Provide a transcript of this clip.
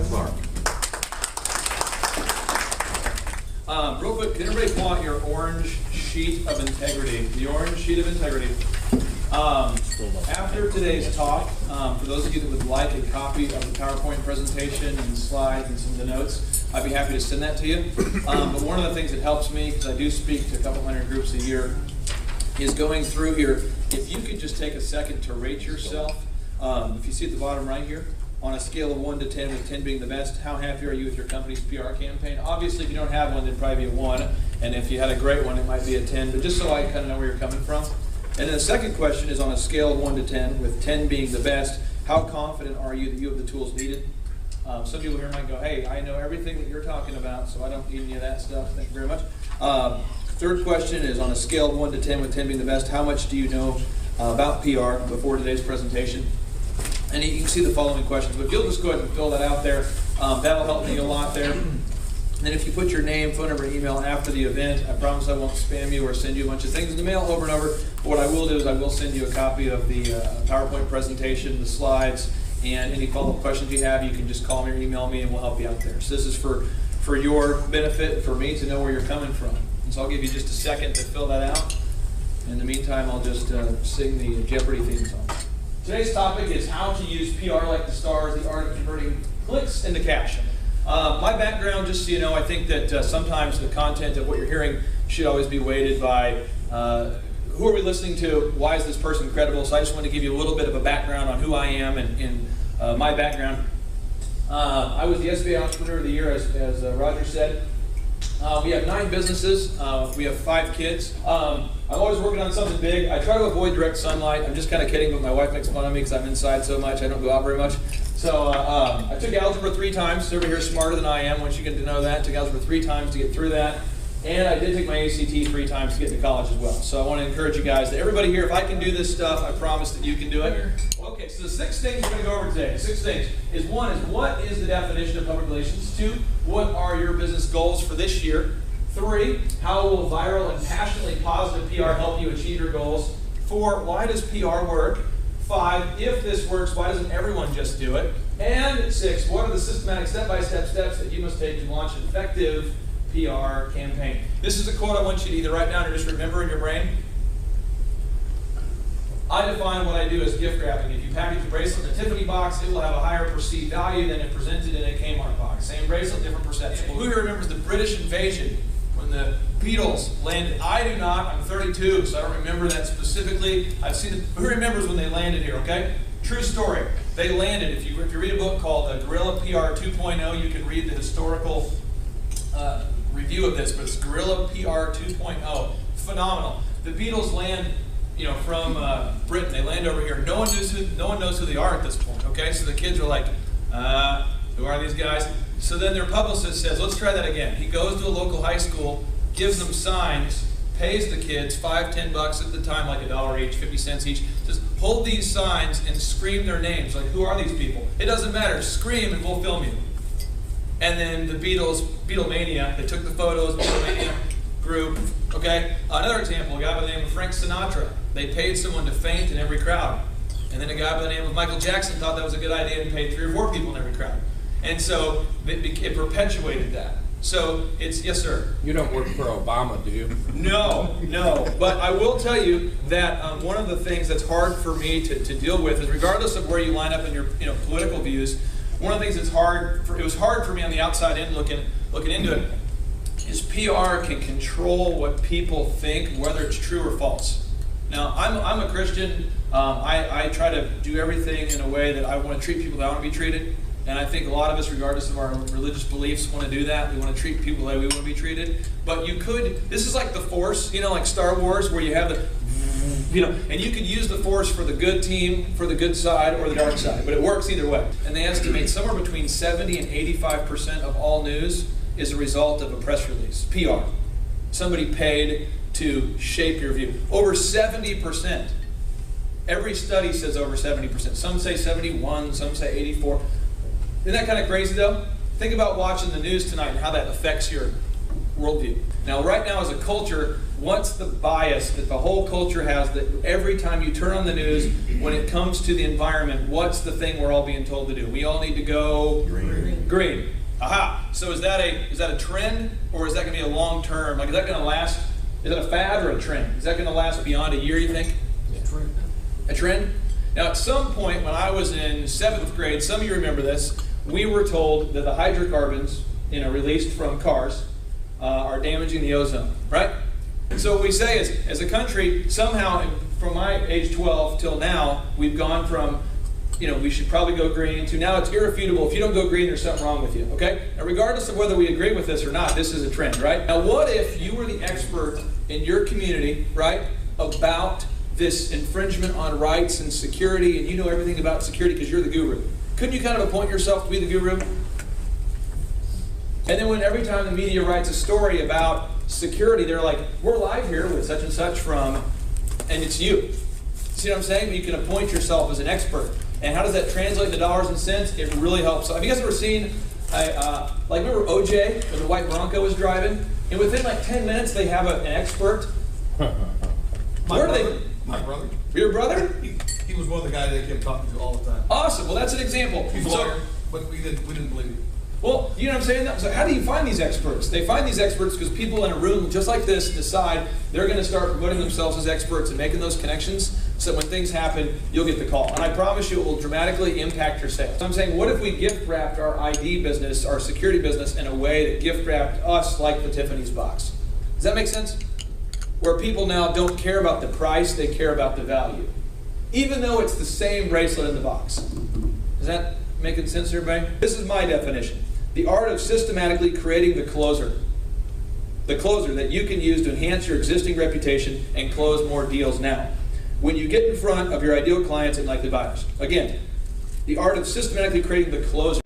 Clark. Real quick, can everybody pull out your orange sheet of integrity? The orange sheet of integrity. After today's talk, for those of you that would like a copy of the PowerPoint presentation and the slides and some of the notes, I'd be happy to send that to you. But one of the things that helps me, because I do speak to a couple hundred groups a year, is going through here. If you could just take a second to rate yourself, if you see at the bottom right here, on a scale of 1 to 10, with 10 being the best, how happy are you with your company's PR campaign? Obviously, if you don't have one, it'd probably be a 1, and if you had a great one, it might be a 10, but just so I kind of know where you're coming from. And then the second question is on a scale of 1 to 10, with 10 being the best, how confident are you that you have the tools needed? Some people here might go, hey, I know everything that you're talking about, so I don't need any of that stuff. Thank you very much. Third question is on a scale of 1 to 10, with 10 being the best, how much do you know about PR before today's presentation? And you can see the following questions, but if you'll just go ahead and fill that out there, that'll help me a lot there. And then if you put your name, phone number, and email after the event, I promise I won't spam you or send you a bunch of things in the mail over and over. But what I will do is I will send you a copy of the PowerPoint presentation, the slides, and any follow-up questions you have, you can just call me or email me and we'll help you out there. So this is for your benefit, for me to know where you're coming from. And so I'll give you just a second to fill that out. In the meantime, I'll just sing the Jeopardy theme song. Today's topic is how to use PR like the stars, the art of converting clicks into cash. My background, just so you know, I think that sometimes the content of what you're hearing should always be weighted by who are we listening to, why is this person credible. So I just want to give you a little bit of a background on who I am and my background. I was the SBA Entrepreneur of the Year, as Roger said. We have 9 businesses. We have 5 kids. I'm always working on something big. I try to avoid direct sunlight. I'm just kind of kidding, but my wife makes fun of me because I'm inside so much. I don't go out very much. So I took algebra 3 times. Everybody here is smarter than I am once you get to know that. Took algebra 3 times to get through that. And I did take my ACT 3 times to get to college as well. So I want to encourage you guys, that everybody here, if I can do this stuff, I promise that you can do it. Okay, so the 6 things we're going to go over today. 6 things is 1 is what is the definition of public relations? 2, what are your business goals for this year? 3, how will viral and passionately positive PR help you achieve your goals? 4, why does PR work? 5, if this works, why doesn't everyone just do it? And 6, what are the systematic step-by-step steps that you must take to launch an effective PR campaign? This is a quote I want you to either write down or just remember in your brain. I define what I do as gift wrapping. If you package a bracelet in a Tiffany box, it will have a higher perceived value than if presented in a Kmart box. Same bracelet, different perception. Well, who here remembers the British invasion when the Beatles landed? I do not. I'm 32, so I don't remember that specifically. I've seen who remembers when they landed here, okay? True story. They landed. If you read a book called Guerrilla PR 2.0, you can read the historical review of this, but it's Guerrilla PR 2.0. Phenomenal. The Beatles land, from Britain. They land over here. No one knows who they are at this point. Okay, so the kids are like, who are these guys? So then their publicist says, let's try that again. He goes to a local high school, gives them signs, pays the kids $5-10 at the time, like $1 each, 50 cents each. Says, hold these signs and scream their names. Like, who are these people? It doesn't matter. Scream and we'll film you. And then the Beatlemania, they took the photos, Beatlemania group, okay? Another example, a guy by the name of Frank Sinatra. They paid someone to faint in every crowd. And then a guy by the name of Michael Jackson thought that was a good idea and paid 3 or 4 people in every crowd. And so it perpetuated that. So it's, yes sir? You don't work for Obama, do you? No. But I will tell you that one of the things that's hard for me to deal with is, regardless of where you line up in your political views, one of the things that's it was hard for me on the outside in looking into it, is PR can control what people think, whether it's true or false. Now, I'm a Christian. I try to do everything in a way that I want to treat people that I want to be treated. And I think a lot of us, regardless of our religious beliefs, want to do that. We want to treat people the way we want to be treated. But this is like the Force, like Star Wars, where you have and you could use the Force for the good team, for the good side, or the dark side. But it works either way. And they estimate somewhere between 70 and 85% of all news is a result of a press release, PR. Somebody paid to shape your view. Over 70%. Every study says over 70%. Some say 71, some say 84. Isn't that kind of crazy though? Think about watching the news tonight and how that affects your worldview. Now, right now as a culture, what's the bias that the whole culture has, that every time you turn on the news, when it comes to the environment, what's the thing we're all being told to do? We all need to go green. Agreed. Aha. So is that a trend, or is that going to be a long term? Like, is that going to last? Is that a fad or a trend? Is that going to last beyond a year, you think? A trend. A trend? Now, at some point when I was in 7th grade, some of you remember this, we were told that the hydrocarbons, released from cars are damaging the ozone, right? And so what we say is, as a country, somehow, from my age 12 till now, we've gone from, we should probably go green, to now it's irrefutable. If you don't go green, there's something wrong with you, okay? Now, regardless of whether we agree with this or not, this is a trend, right? Now, what if you were the expert in your community, right, about this infringement on rights and security, and you know everything about security because you're the guru? Couldn't you kind of appoint yourself to be the guru? And then when every time the media writes a story about security, they're like, we're live here with such and such from, and it's you. See what I'm saying? You can appoint yourself as an expert. And how does that translate to dollars and cents? It really helps. Have you guys ever seen, remember OJ, when the white Bronco was driving? And within like 10 minutes, they have an expert. My brother. Your brother? He was one of the guys they kept talking to all the time. Awesome. Well, that's an example. He's a lawyer, but we didn't believe him. Well, you know what I'm saying? So how do you find these experts? They find these experts because people in a room just like this decide they're going to start promoting themselves as experts and making those connections so when things happen, you'll get the call. And I promise you it will dramatically impact your sales. So I'm saying, what if we gift wrapped our ID business, our security business, in a way that gift wrapped us like the Tiffany's box? Does that make sense? Where people now don't care about the price, they care about the value. Even though it's the same bracelet in the box. Is that making sense to everybody? This is my definition. The art of systematically creating the closer. The closer that you can use to enhance your existing reputation and close more deals now. When you get in front of your ideal clients and likely buyers. Again, the art of systematically creating the closer.